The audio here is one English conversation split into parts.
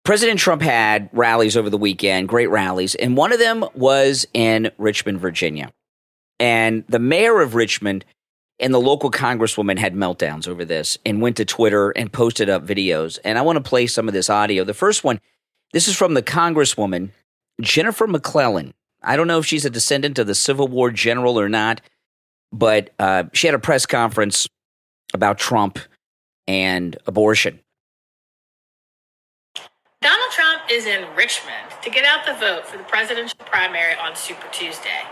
President Trump had rallies over the weekend, great rallies, and one of them was in Richmond, Virginia. And the mayor of Richmond and the local congresswoman had meltdowns over this and went to Twitter and posted up videos. And I want to play some of this audio. The first one, this is from the congresswoman, Jennifer McClellan. I don't know if she's a descendant of the Civil War general or not, but she had a press conference about Trump and abortion. Donald Trump is in Richmond to get out the vote for the presidential primary on Super Tuesday.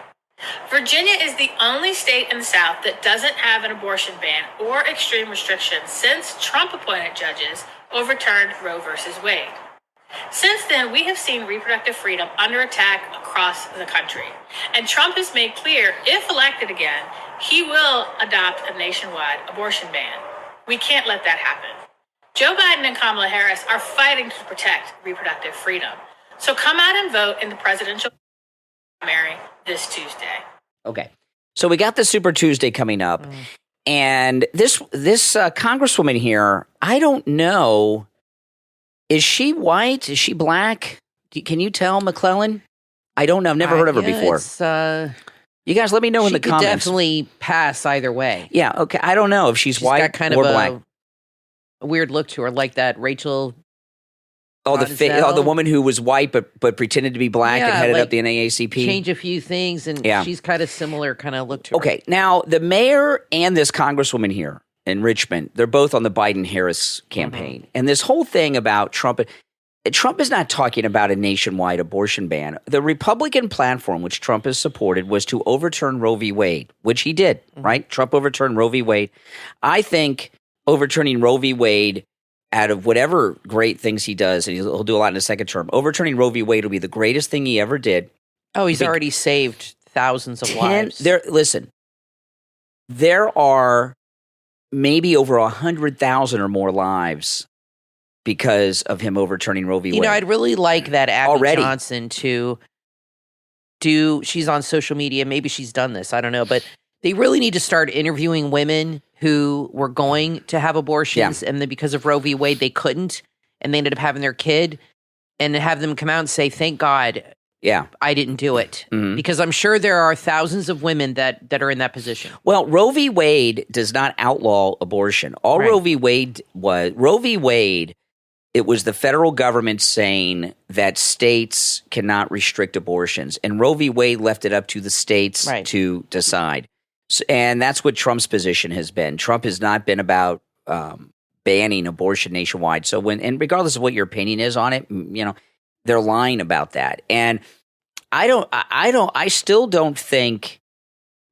Virginia is the only state in the South that doesn't have an abortion ban or extreme restrictions since Trump-appointed judges overturned Roe v. Wade. Since then, we have seen reproductive freedom under attack across the country. And Trump has made clear, if elected again, he will adopt a nationwide abortion ban. We can't let that happen. Joe Biden and Kamala Harris are fighting to protect reproductive freedom. So come out and vote in the presidential primary this Tuesday. Okay. So we got the Super Tuesday coming up. And this congresswoman here, I don't know, is she white? Is she black? Can you tell, McClellan? I don't know. I've never heard of her before. You guys let me know in the comments. She could definitely pass either way. Yeah, okay. I don't know if she's white got kind or of black. A weird look to her, like that Rachel. The woman who was white but pretended to be black and headed up the NAACP. Change a few things, and she's kind of similar kind of look to her. Okay, now the mayor and this congresswoman here in Richmond, they're both on the Biden-Harris campaign. And this whole thing about Trump is not talking about a nationwide abortion ban. The Republican platform, which Trump has supported, was to overturn Roe v. Wade, which he did, right? Trump overturned Roe v. Wade. I think overturning Roe v. Wade, out of whatever great things he does, and he'll do a lot in his second term, overturning Roe v. Wade will be the greatest thing he ever did. Oh, he's already saved thousands of lives. There are maybe over 100,000 or more lives because of him overturning Roe v. Wade. You know, I'd really like that Abby Johnson to do, she's on social media, maybe she's done this, I don't know, but they really need to start interviewing women who were going to have abortions, and then because of Roe v. Wade, they couldn't, and they ended up having their kid, and have them come out and say, thank God I didn't do it. Because I'm sure there are thousands of women that are in that position. Well, Roe v. Wade does not outlaw abortion. All Roe v. Wade was, it was the federal government saying that states cannot restrict abortions, and Roe v. Wade left it up to the states to decide. And that's what Trump's position has been. Trump has not been about banning abortion nationwide. So and regardless of what your opinion is on it, you know, they're lying about that. And I still don't think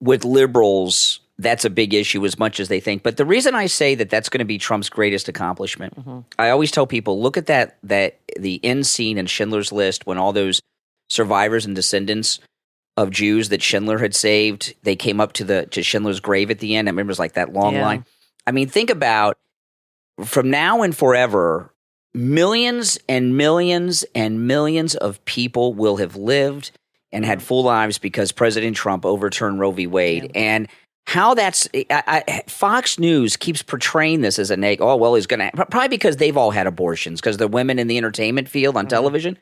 with liberals that's a big issue as much as they think. But the reason I say that that's going to be Trump's greatest accomplishment, I always tell people, look at that the end scene in Schindler's List when all those survivors and descendants of Jews that Schindler had saved, they came up to Schindler's grave at the end. I remember it was like that long line. I mean, think about from now and forever, millions and millions and millions of people will have lived and had full lives because President Trump overturned Roe v. Wade. And how that's Fox News keeps portraying this as a negative. Oh, well, he's going to probably because they've all had abortions because they're women in the entertainment field on television.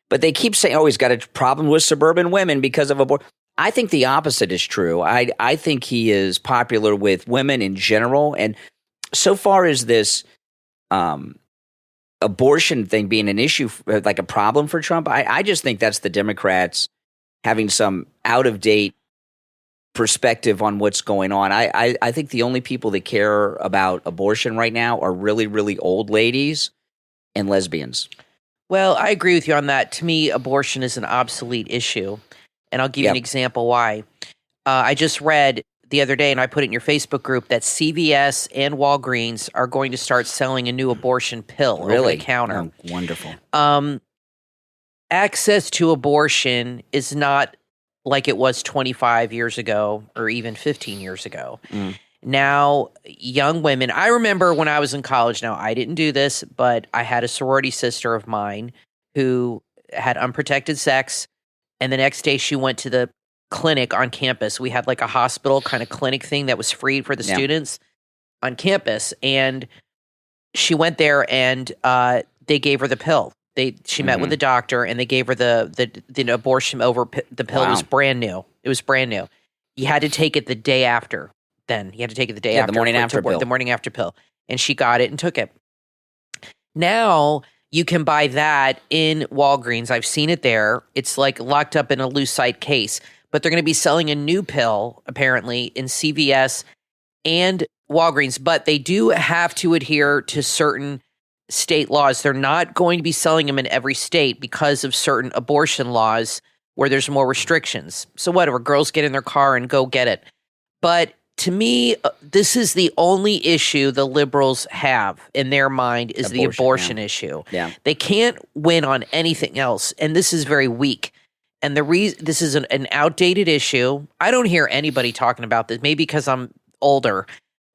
But they keep saying, oh, he's got a problem with suburban women because of abortion. I think the opposite is true. I think he is popular with women in general. And so far as this abortion thing being an issue, like a problem for Trump, I just think that's the Democrats having some out-of-date perspective on what's going on. I think the only people that care about abortion right now are really, really old ladies and lesbians. Well, I agree with you on that. To me, abortion is an obsolete issue, and I'll give you an example why. I just read the other day, and I put it in your Facebook group, that CVS and Walgreens are going to start selling a new abortion pill over the counter. Oh, wonderful. Access to abortion is not like it was 25 years ago or even 15 years ago. Now, young women, I remember when I was in college, now I didn't do this, but I had a sorority sister of mine who had unprotected sex, and the next day she went to the clinic on campus. We had like a hospital kind of clinic thing that was free for the students on campus, and she went there and they gave her the pill. She met with the doctor, and they gave her the abortion over the pill. Was brand new. It was brand new. You had to take it the day after. Then you had to take it the day after. The morning after pill. The morning after pill. And she got it and took it. Now you can buy that in Walgreens. I've seen it there. It's like locked up in a Lucite case. But they're going to be selling a new pill, apparently, in CVS and Walgreens. But they do have to adhere to certain state laws. They're not going to be selling them in every state because of certain abortion laws where there's more restrictions. So whatever, girls get in their car and go get it. But to me, this is the only issue the liberals have in their mind is the abortion issue. Yeah. They can't win on anything else. And this is very weak. And the reason this is an outdated issue. I don't hear anybody talking about this, maybe because I'm older,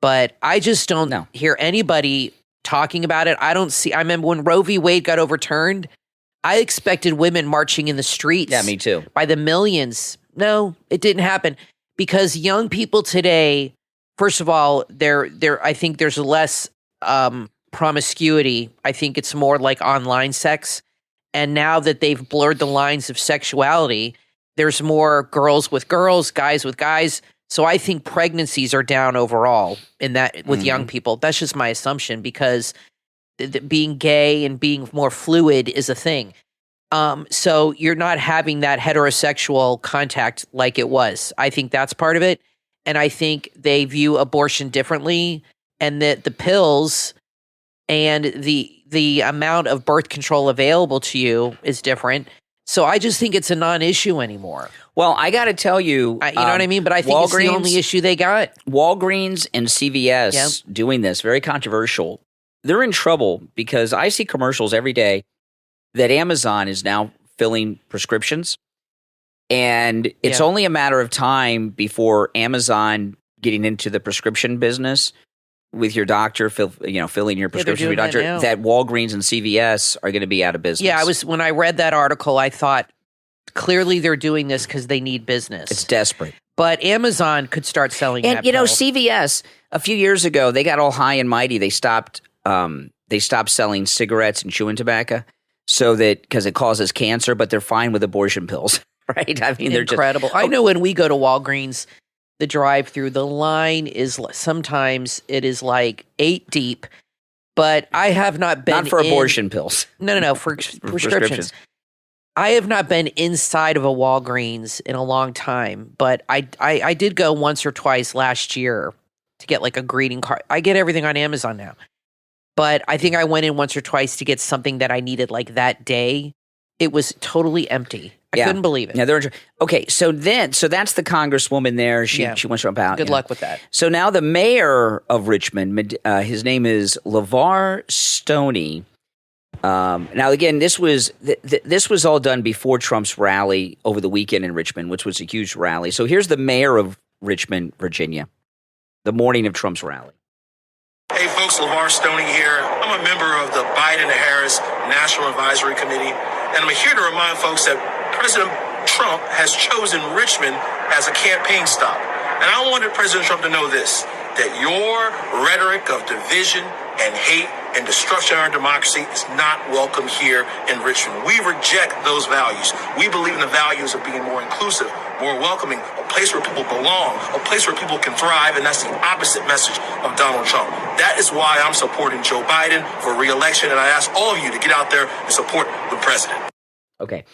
but I just don't hear anybody talking about it. I remember when Roe v. Wade got overturned, I expected women marching in the streets. Yeah, me too. By the millions. No, it didn't happen because young people today, first of all, I think there's less promiscuity. I think it's more like online sex. And now that they've blurred the lines of sexuality, there's more girls with girls, guys with guys. So I think pregnancies are down overall in that with young people. That's just my assumption because being gay and being more fluid is a thing. So you're not having that heterosexual contact like it was. I think that's part of it. And I think they view abortion differently and that the pills and the amount of birth control available to you is different. So I just think it's a non-issue anymore. Well, I got to tell you, you know what I mean? But I think it's the only issue they got. Walgreens and CVS doing this, very controversial. They're in trouble because I see commercials every day that Amazon is now filling prescriptions. And it's only a matter of time before Amazon getting into the prescription business with your doctor, filling your prescription with your doctor, that Walgreens and CVS are going to be out of business. Yeah, when I read that article, I thought clearly they're doing this because they need business. It's desperate. But Amazon could start selling that pill. CVS, a few years ago, they got all high and mighty. They stopped selling cigarettes and chewing tobacco because it causes cancer, but they're fine with abortion pills, right? I mean, they're incredible. I know when we go to Walgreens, the drive-through, the line is sometimes it is like 8 deep, but I have not been not for abortion pills. No, for prescriptions. I have not been inside of a Walgreens in a long time, but I did go once or twice last year to get like a greeting card. I get everything on Amazon now, but I think I went in once or twice to get something that I needed like that day. It was totally empty. I couldn't believe it. Yeah, okay. So that's the congresswoman there. She wants to jump out. Good luck with that. So now the mayor of Richmond, his name is LeVar Stoney. Now again, this was all done before Trump's rally over the weekend in Richmond, which was a huge rally. So here's the mayor of Richmond, Virginia, the morning of Trump's rally. Hey folks, LeVar Stoney here. I'm a member of the Biden and Harris National Advisory Committee, and I'm here to remind folks that President Trump has chosen Richmond as a campaign stop. And I wanted President Trump to know this, that your rhetoric of division and hate and destruction of our democracy is not welcome here in Richmond. We reject those values. We believe in the values of being more inclusive, more welcoming, a place where people belong, a place where people can thrive, and that's the opposite message of Donald Trump. That is why I'm supporting Joe Biden for re-election, and I ask all of you to get out there and support the president. Okay.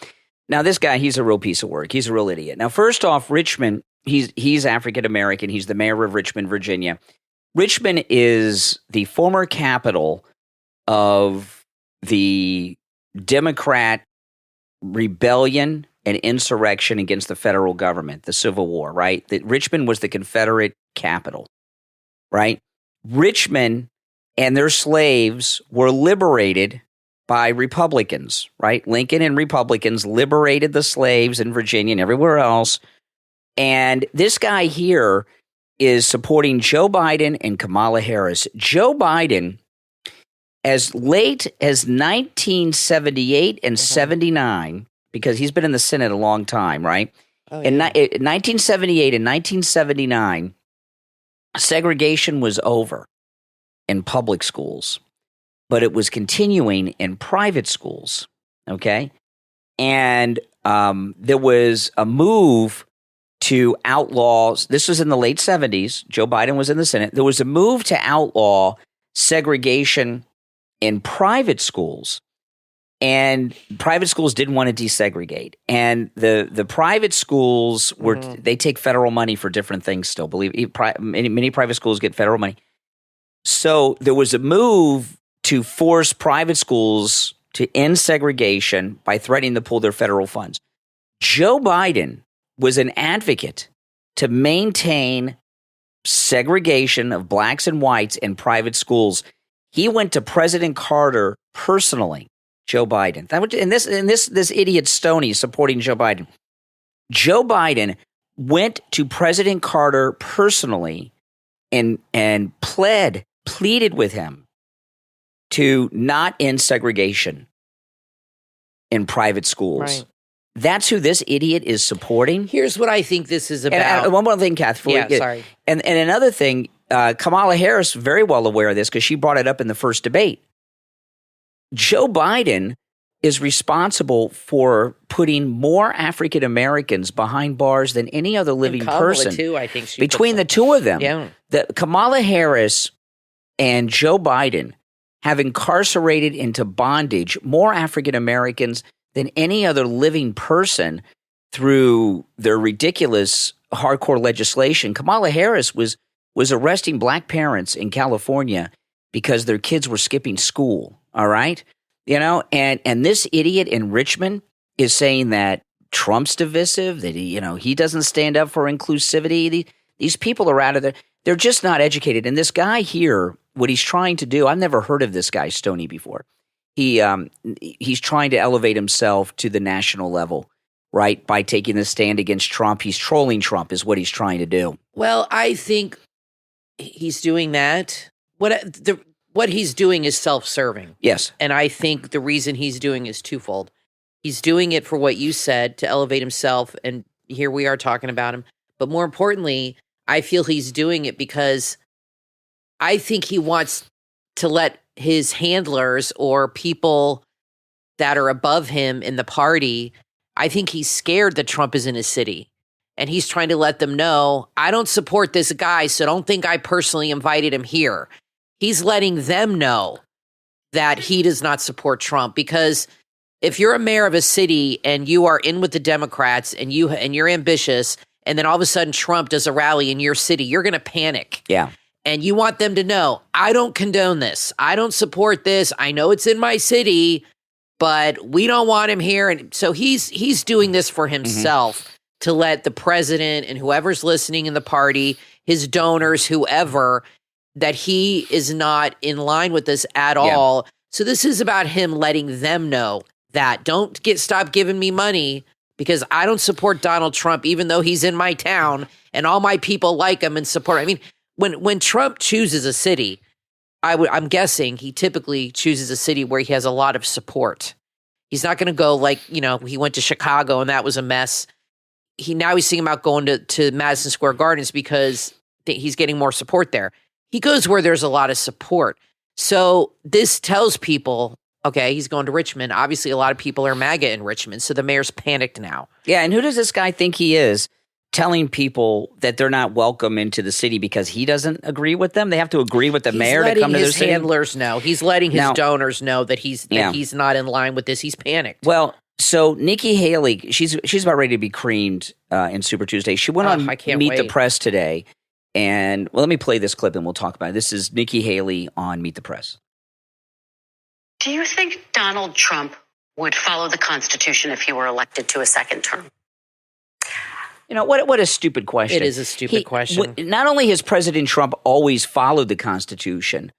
Now, this guy, he's a real piece of work. He's a real idiot. Now, first off, Richmond, he's African-American. He's the mayor of Richmond, Virginia. Richmond is the former capital of the Democrat rebellion and insurrection against the federal government, the Civil War, right? That Richmond was the Confederate capital, right? Richmond and their slaves were liberated by Republicans, right? Lincoln and Republicans liberated the slaves in Virginia and everywhere else. And this guy here is supporting Joe Biden and Kamala Harris. Joe Biden, as late as 1978 and 79, because he's been in the Senate a long time, right? Oh, yeah. In 1978 and 1979, segregation was over in public schools, but it was continuing in private schools. okay? And there was a move to outlaw, this was in the late 70s, Joe Biden was in the Senate, there was a move to outlaw segregation in private schools. And private schools didn't want to desegregate. And the private schools were they take federal money for different things still. Many private schools get federal money. So there was a move to force private schools to end segregation by threatening to pull their federal funds. Joe Biden was an advocate to maintain segregation of blacks and whites in private schools. He went to President Carter personally. Joe Biden. This idiot Stoney supporting Joe Biden. Joe Biden went to President Carter personally and pleaded with him to not end segregation in private schools. Right. That's who this idiot is supporting. Here's what I think this is about. And one more thing, Kath. Sorry. And another thing, Kamala Harris very well aware of this because she brought it up in the first debate. Joe Biden is responsible for putting more African Americans behind bars than any other living person. Too, I think between the two of them, Kamala Harris and Joe Biden have incarcerated into bondage more African Americans than any other living person through their ridiculous hardcore legislation. Kamala Harris was arresting black parents in California because their kids were skipping school. All right. And this idiot in Richmond is saying that Trump's divisive, that he doesn't stand up for inclusivity. These people are out of there. They're just not educated. And this guy here, what he's trying to do, I've never heard of this guy Stoney before. He's trying to elevate himself to the national level, right? By taking the stand against Trump. He's trolling Trump is what he's trying to do. Well, I think he's doing that. What he's doing is self-serving. Yes. And I think the reason he's doing is twofold. He's doing it for what you said, to elevate himself, and here we are talking about him. But more importantly, I feel he's doing it because I think he wants to let his handlers or people that are above him in the party, I think he's scared that Trump is in his city. And he's trying to let them know, I don't support this guy, so don't think I personally invited him here. He's letting them know that he does not support Trump, because if you're a mayor of a city and you are in with the Democrats and you're ambitious, and then all of a sudden Trump does a rally in your city, you're going to panic. Yeah. And you want them to know, I don't condone this. I don't support this. I know it's in my city, but we don't want him here. And so he's doing this for himself to let the president and whoever's listening in the party, his donors, whoever, that he is not in line with this at all. So this is about him letting them know that stop giving me money because I don't support Donald Trump, even though he's in my town and all my people like him and support. I mean, when Trump chooses a city, I'm guessing he typically chooses a city where he has a lot of support. He's not going to go like, he went to Chicago and that was a mess. Now he's thinking about going to Madison Square Gardens because he's getting more support there. He goes where there's a lot of support. So this tells people, okay, he's going to Richmond. Obviously, a lot of people are MAGA in Richmond, so the mayor's panicked now. Yeah, and who does this guy think he is, telling people that they're not welcome into the city because he doesn't agree with them? They have to agree with the mayor to come to their city? He's letting his handlers know. He's letting his donors know that he's not in line with this. He's panicked. Well, so Nikki Haley, she's about ready to be creamed in Super Tuesday. She went on Meet the Press today. And let me play this clip and we'll talk about it. This is Nikki Haley on Meet the Press. Do you think Donald Trump would follow the Constitution if he were elected to a second term? What a stupid question. It is a stupid question. Not only has President Trump always followed the Constitution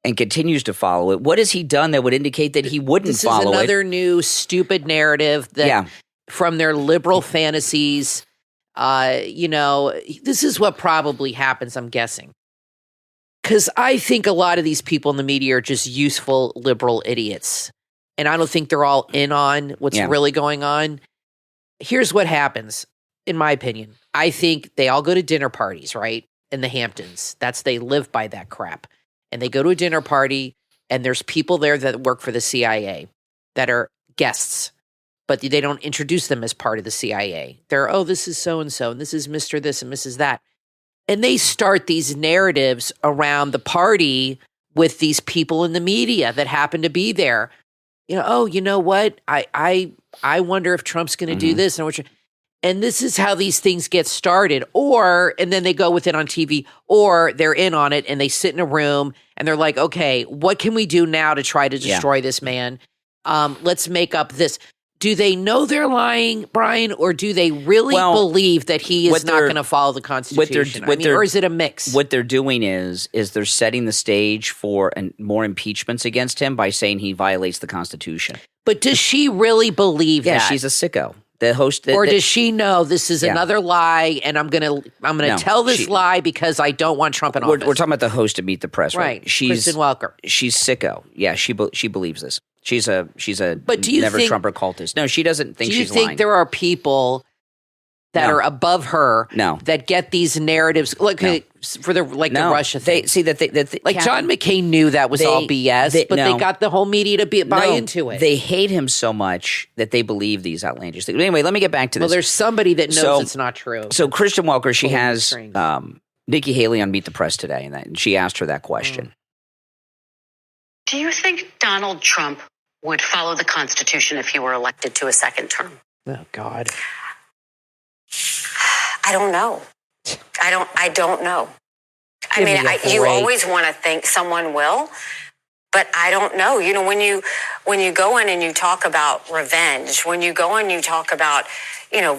and continues to follow it, what has he done that would indicate that he wouldn't follow it? This is another new stupid narrative that from their liberal fantasies. This is what probably happens, I'm guessing. Because I think a lot of these people in the media are just useful liberal idiots. And I don't think they're all in on what's really going on. Here's what happens, in my opinion. I think they all go to dinner parties, right? In the Hamptons. They live by that crap. And they go to a dinner party, and there's people there that work for the CIA that are guests, but they don't introduce them as part of the CIA. They're, this is so-and-so, and this is Mr. This and Mrs. That. And they start these narratives around the party with these people in the media that happen to be there. You know what? I wonder if Trump's going to do this. And this is how these things get started. And then they go with it on TV, or they're in on it and they sit in a room and they're like, okay, what can we do now to try to destroy this man? Let's make up this. Do they know they're lying, Brian, or do they really believe that he is not going to follow the Constitution? Or is it a mix? What they're doing is they're setting the stage for more impeachments against him by saying he violates the Constitution. But does she really believe that? Yeah, she's a sicko. The host, or does she know this is another lie, and I'm gonna tell this lie because I don't want Trump in office? We're talking about the host of Meet the Press, right? Kristen Welker. She's sicko. Yeah, she believes this. She's a but do you never think, Trumper cultist. No, she doesn't think she's lying. Do you think there are people that are above her that get these narratives for the Russia thing? John McCain knew that was all BS, but they got the whole media to buy into it. They hate him so much that they believe these outlandish things. But anyway, let me get back to this. Well, there's somebody that knows it's not true. So Kristen Welker, she has Nikki Haley on Meet the Press today, and she asked her that question. Do you think Donald Trump would follow the Constitution if he were elected to a second term? Oh, God. I don't know. I don't know. You always want to think someone will, but I don't know. When you go in and you talk about revenge, when you go in and you talk about,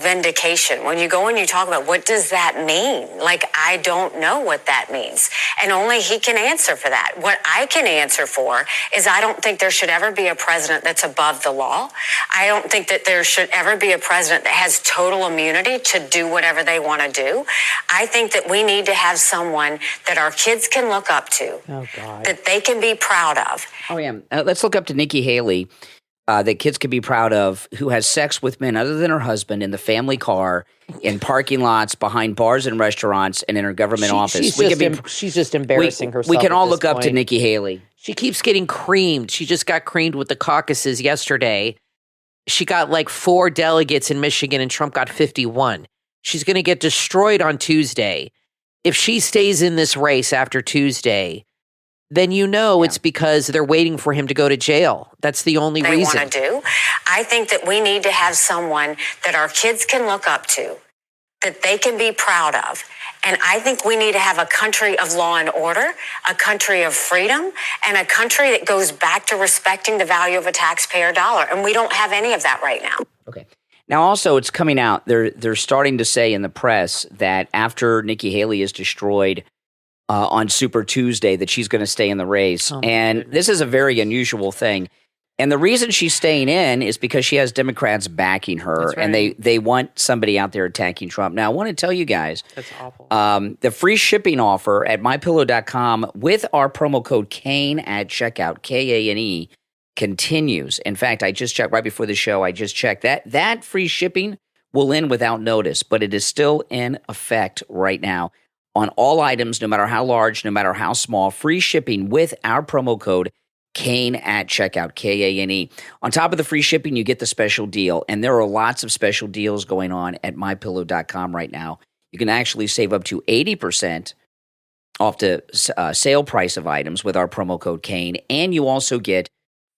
vindication, when you go and you talk about what does that mean? I don't know what that means. And only he can answer for that. What I can answer for is I don't think there should ever be a president that's above the law. I don't think that there should ever be a president that has total immunity to do whatever they want to do. I think that we need to have someone that our kids can look up to, that they can be proud of. Oh, yeah. Let's look up to Nikki Haley. That kids could be proud of, who has sex with men other than her husband in the family car, in parking lots, behind bars and restaurants, and in her government office. She's just embarrassing herself. We can all look up to Nikki Haley. She keeps getting creamed. She just got creamed with the caucuses yesterday. She got 4 delegates in Michigan, and Trump got 51. She's going to get destroyed on Tuesday. If she stays in this race after Tuesday, then it's because they're waiting for him to go to jail. That's the only reason. They want to do. I think that we need to have someone that our kids can look up to, that they can be proud of. And I think we need to have a country of law and order, a country of freedom, and a country that goes back to respecting the value of a taxpayer dollar. And we don't have any of that right now. Okay. Now, also, it's coming out. They're starting to say in the press that after Nikki Haley is destroyed on Super Tuesday, that she's going to stay in the race. And this is a very unusual thing. And the reason she's staying in is because she has Democrats backing her, and they want somebody out there attacking Trump. Now, I want to tell you guys, that's awful. The free shipping offer at mypillow.com with our promo code Kane at checkout, Kane, continues. In fact, I just checked right before the show. I just checked that free shipping will end without notice, but it is still in effect right now. On all items, no matter how large, no matter how small, free shipping with our promo code Kane at checkout, Kane. On top of the free shipping, you get the special deal, and there are lots of special deals going on at mypillow.com right now. You can actually save up to 80% off the sale price of items with our promo code Kane, and you also get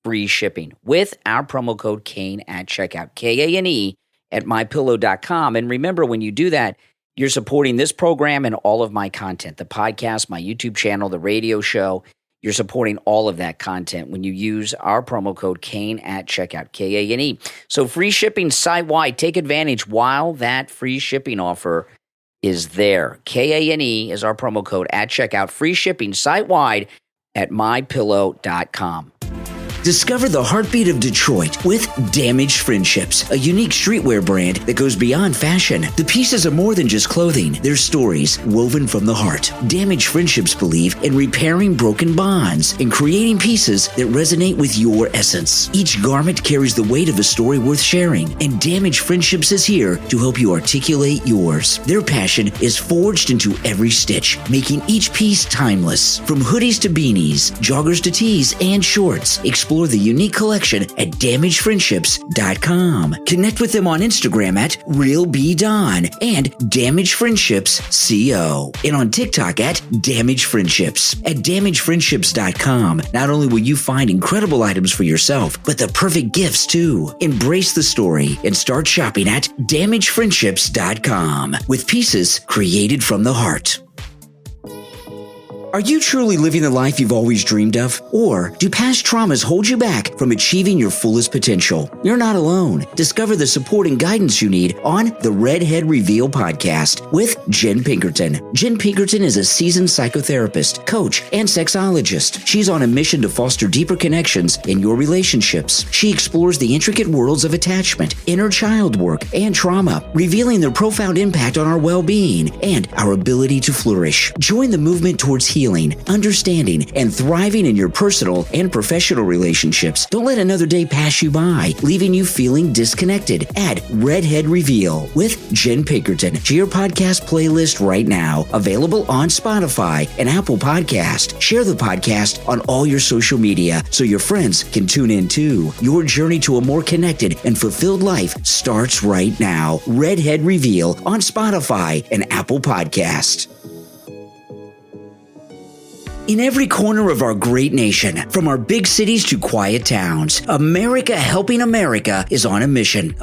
free shipping with our promo code Kane at checkout, Kane at mypillow.com. And remember, when you do that, you're supporting this program and all of my content, the podcast, my YouTube channel, the radio show. You're supporting all of that content when you use our promo code Kane at checkout, Kane. So free shipping site-wide. Take advantage while that free shipping offer is there. Kane is our promo code at checkout. Free shipping site-wide at mypillow.com. Discover the heartbeat of Detroit with Damaged Friendships, a unique streetwear brand that goes beyond fashion. The pieces are more than just clothing. They're stories woven from the heart. Damaged Friendships believe in repairing broken bonds and creating pieces that resonate with your essence. Each garment carries the weight of a story worth sharing, and Damaged Friendships is here to help you articulate yours. Their passion is forged into every stitch, making each piece timeless. From hoodies to beanies, joggers to tees, and shorts, express explore the unique collection at damagedfriendships.com. Connect with them on Instagram at RealBDon and DamagedFriendships.co, and on TikTok at Damaged Friendships. At damagedfriendships.com, not only will you find incredible items for yourself, but the perfect gifts too. Embrace the story and start shopping at damagedfriendships.com with pieces created from the heart. Are you truly living the life you've always dreamed of? Or do past traumas hold you back from achieving your fullest potential? You're not alone. Discover the support and guidance you need on the Redhead Reveal podcast with Jen Pinkerton. Jen Pinkerton is a seasoned psychotherapist, coach, and sexologist. She's on a mission to foster deeper connections in your relationships. She explores the intricate worlds of attachment, inner child work, and trauma, revealing their profound impact on our well-being and our ability to flourish. Join the movement towards healing, understanding, and thriving in your personal and professional relationships. Don't let another day pass you by, leaving you feeling disconnected. Add Redhead Reveal with Jen Pinkerton to your podcast playlist right now. Available on Spotify and Apple Podcast. Share the podcast on all your social media so your friends can tune in too. Your journey to a more connected and fulfilled life starts right now. Redhead Reveal on Spotify and Apple Podcast. In every corner of our great nation, from our big cities to quiet towns, America Helping America is on a mission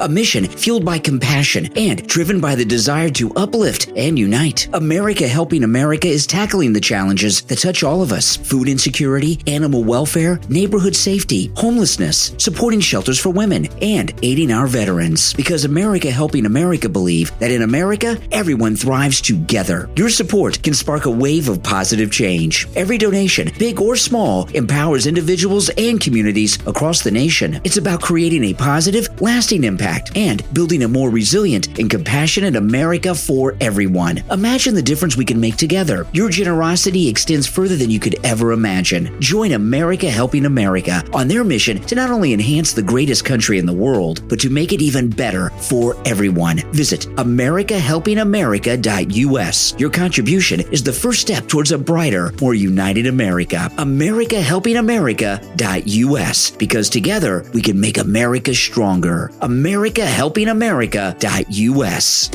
fueled by compassion and driven by the desire to uplift and unite. America Helping America is tackling the challenges that touch all of us: food insecurity, animal welfare, neighborhood safety, homelessness, supporting shelters for women, and aiding our veterans. Because America Helping America believe that in America, everyone thrives together. Your support can spark a wave of positive change. Every donation, big or small, empowers individuals and communities across the nation. It's about creating a positive, lasting impact and building a more resilient and compassionate America for everyone. Imagine the difference we can make together. Your generosity extends further than you could ever imagine. Join America Helping America on their mission to not only enhance the greatest country in the world, but to make it even better for everyone. Visit americahelpingamerica.us. Your contribution is the first step towards a brighter, more united America. americahelpingamerica.us, because together we can make America stronger. americahelpingamerica.us.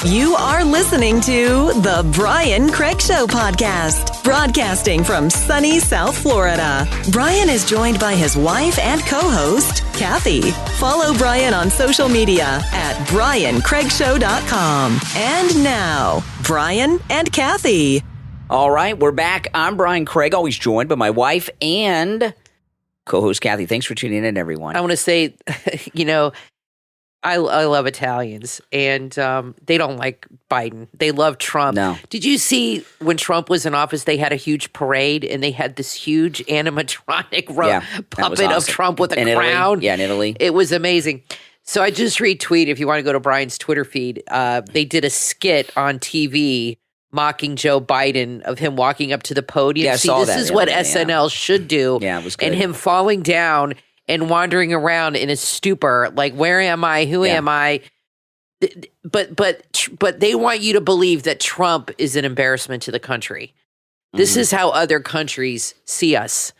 You are listening to The Brian Craig Show podcast, broadcasting from sunny South Florida. Brian is joined by his wife and co-host, Kathy. Follow Brian on social media at BrianCraigShow.com. And now, Brian and Kathy. All right, we're back. I'm Brian Craig, always joined by my wife and co-host Kathy. Thanks for tuning in, everyone. I want to say, I love Italians, and they don't like Biden. They love Trump. No. Did you see when Trump was in office, they had a huge parade, and they had this huge animatronic puppet of Trump with a crown? Italy. Yeah, in Italy. It was amazing. So I just retweeted, if you want to go to Brian's Twitter feed, they did a skit on TV mocking Joe Biden of him walking up to the podium. Yeah, I saw that. This is what SNL should do. Yeah, it was good. And him falling down and wandering around in a stupor, like, where am I? Who am I? But they want you to believe that Trump is an embarrassment to the country. This is how other countries see us.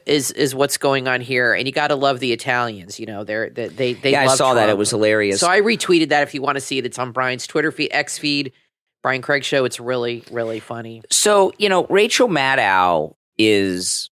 Is what's going on here, and you got to love the Italians. They love I saw Trump. that. It was hilarious. So I retweeted that. If you want to see it, it's on Brian's Twitter feed, X feed. Brian Craig Show. It's really, really funny. So, Rachel Maddow is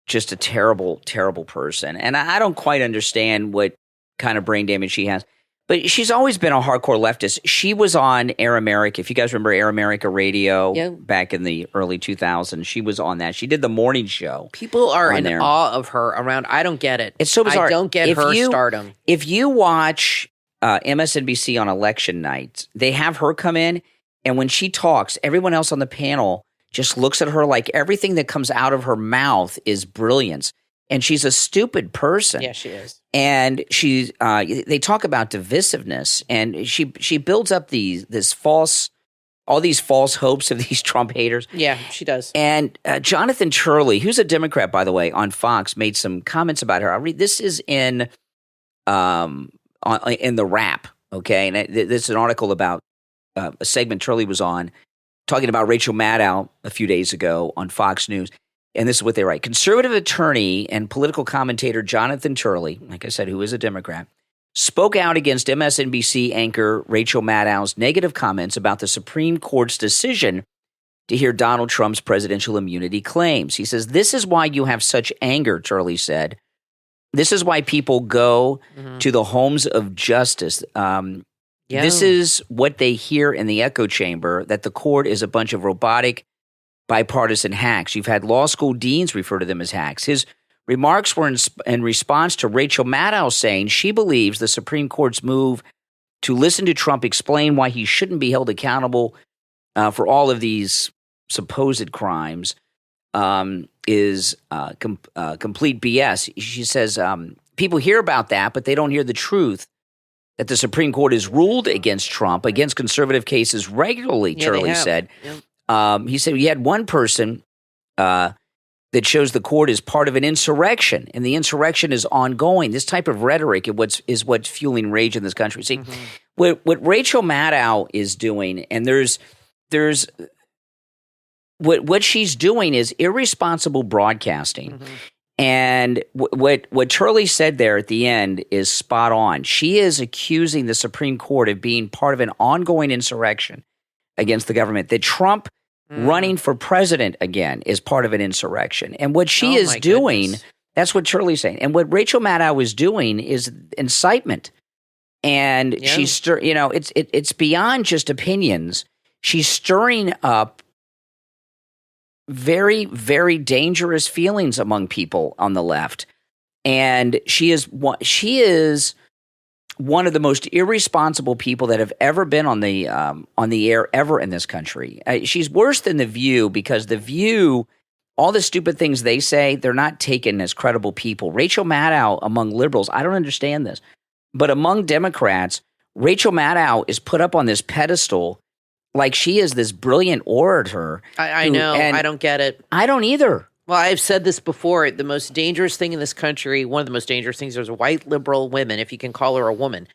just a terrible, terrible person. And I don't quite understand what kind of brain damage she has. But she's always been a hardcore leftist. She was on Air America. If you guys remember Air America Radio back in the early 2000s, she was on that. She did the morning show. People are in awe of her around. I don't get it. It's so bizarre. I don't get her stardom. If you watch MSNBC on election night, they have her come in. And when she talks, everyone else on the panel just looks at her like everything that comes out of her mouth is brilliance. And she's a stupid person. Yeah, she is. And they talk about divisiveness, and she builds up all these false hopes of these Trump haters. Yeah, she does. And Jonathan Turley, who's a Democrat, by the way, on Fox, made some comments about her. I'll read. This is in the Wrap, okay? And this is an article about a segment Turley was on, talking about Rachel Maddow a few days ago on Fox News. And this is what they write. Conservative attorney and political commentator Jonathan Turley, like I said, who is a Democrat, spoke out against MSNBC anchor Rachel Maddow's negative comments about the Supreme Court's decision to hear Donald Trump's presidential immunity claims. He says, this is why you have such anger, Turley said. This is why people go to the homes of justice. This is what they hear in the echo chamber, that the court is a bunch of robotic, bipartisan hacks. You've had law school deans refer to them as hacks. His remarks were in response to Rachel Maddow saying she believes the Supreme Court's move to listen to Trump explain why he shouldn't be held accountable for all of these supposed crimes is complete BS. She says people hear about that, but they don't hear the truth that the Supreme Court has ruled against Trump, against conservative cases regularly, Turley said. He said he had one person that shows the court is part of an insurrection, and the insurrection is ongoing. This type of rhetoric is what's fueling rage in this country. See, what Rachel Maddow is doing, and there's what she's doing is irresponsible broadcasting. And what Turley said there at the end is spot on. She is accusing the Supreme Court of being part of an ongoing insurrection against the government. That Trump running for president again is part of an insurrection. And what she is doing, that's what Turley's saying. And what Rachel Maddow is doing is incitement. And she's, it's beyond just opinions. She's stirring up very, very dangerous feelings among people on the left. And she is one of the most irresponsible people that have ever been on the air ever in this country. She's worse than The View, because The View, all the stupid things they say, they're not taken as credible people. Rachel Maddow among liberals, I don't understand this, but among Democrats, Rachel Maddow is put up on this pedestal like she is this brilliant orator. I know. I don't get it. I don't either. Well, I've said this before. The most dangerous thing in this country, one of the most dangerous things, is white liberal women, if you can call her a woman,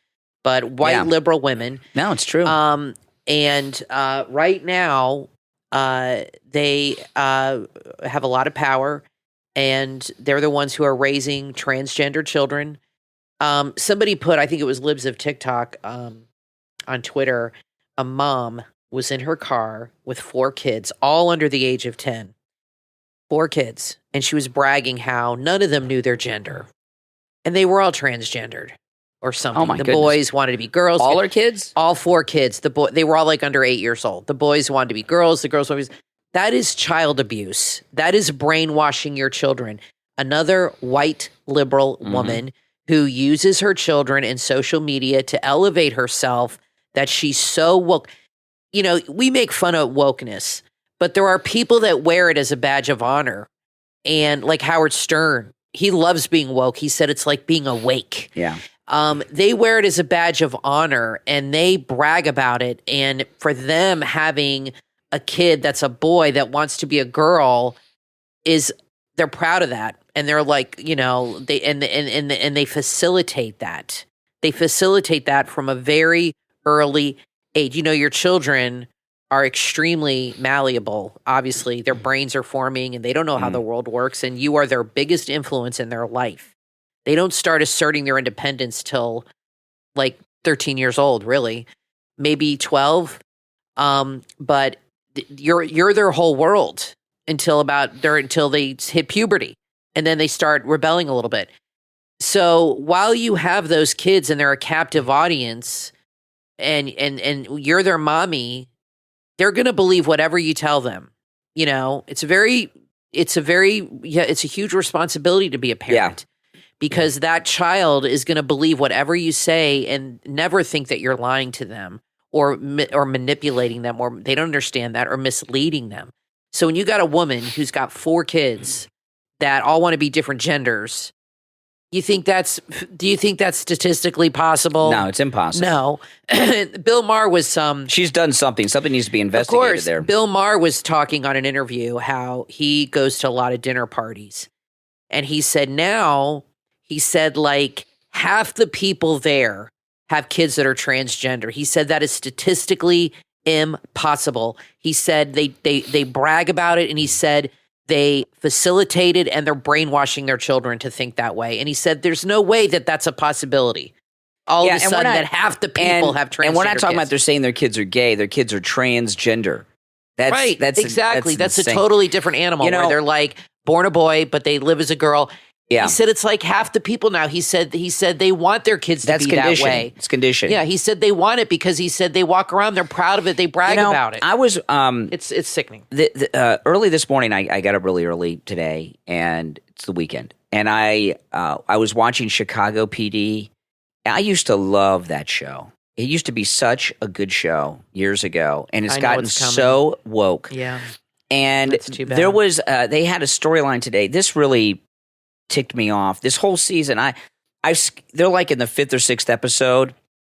but white liberal women. No, it's true. And right now, they have a lot of power, and they're the ones who are raising transgender children. Somebody put, I think it was Libs of TikTok on Twitter, a mom was in her car with 4 kids, all under the age of 10. 4 kids. And she was bragging how none of them knew their gender. And they were all transgendered or something. Oh my goodness. Boys wanted to be girls. All her kids? All 4 kids. They were all like under 8 years old. The boys wanted to be girls. The girls wanted to be... That is child abuse. That is brainwashing your children. Another white liberal woman who uses her children in social media to elevate herself, that she's so woke. You know, we make fun of wokeness, but there are people that wear it as a badge of honor. And like Howard Stern, he loves being woke. He said it's like being awake. Yeah. They wear it as a badge of honor, and they brag about it. And for them, having a kid that's a boy that wants to be a girl they're proud of that. And they're like, they facilitate that. They facilitate that from a very early age. Your children are extremely malleable. Obviously, their brains are forming and they don't know how the world works, and you are their biggest influence in their life. They don't start asserting their independence till like 13 years old, really, maybe 12. But you're their whole world until they hit puberty, and then they start rebelling a little bit. So while you have those kids and they're a captive audience, and you're their mommy, they're going to believe whatever you tell them. It's a huge responsibility to be a parent, because that child is going to believe whatever you say and never think that you're lying to them or manipulating them, or they don't understand that, or misleading them. So when you got a woman who's got 4 kids that all want to be different genders, do you think that's statistically possible? No, it's impossible. No. Bill Maher was she's done something. Something needs to be investigated. Of course, there. Bill Maher was talking on an interview how he goes to a lot of dinner parties. And he said like half the people there have kids that are transgender. He said that is statistically impossible. He said they brag about it, and he said they facilitated and they're brainwashing their children to think that way. And he said there's no way that that's a possibility. All of a sudden that half the people have transgender And we're not talking kids. about they're saying their kids are gay. Their kids are transgender. That's exactly. That's a insane. totally different animal where they're like born a boy, but they live as a girl. Yeah. He said it's like half the people now. He said they want their kids to be that way. It's conditioned. Yeah, he said they want it because he said they walk around, they're proud of it, they brag about it. I was it's sickening. Early this morning, I got up really early today, and it's the weekend, and I was watching Chicago PD. I used to love that show. It used to be such a good show years ago, and it's gotten so woke. Yeah, and that's too bad. There was they had a storyline today. This really ticked me off. This whole season, they're like in the 5th or 6th episode,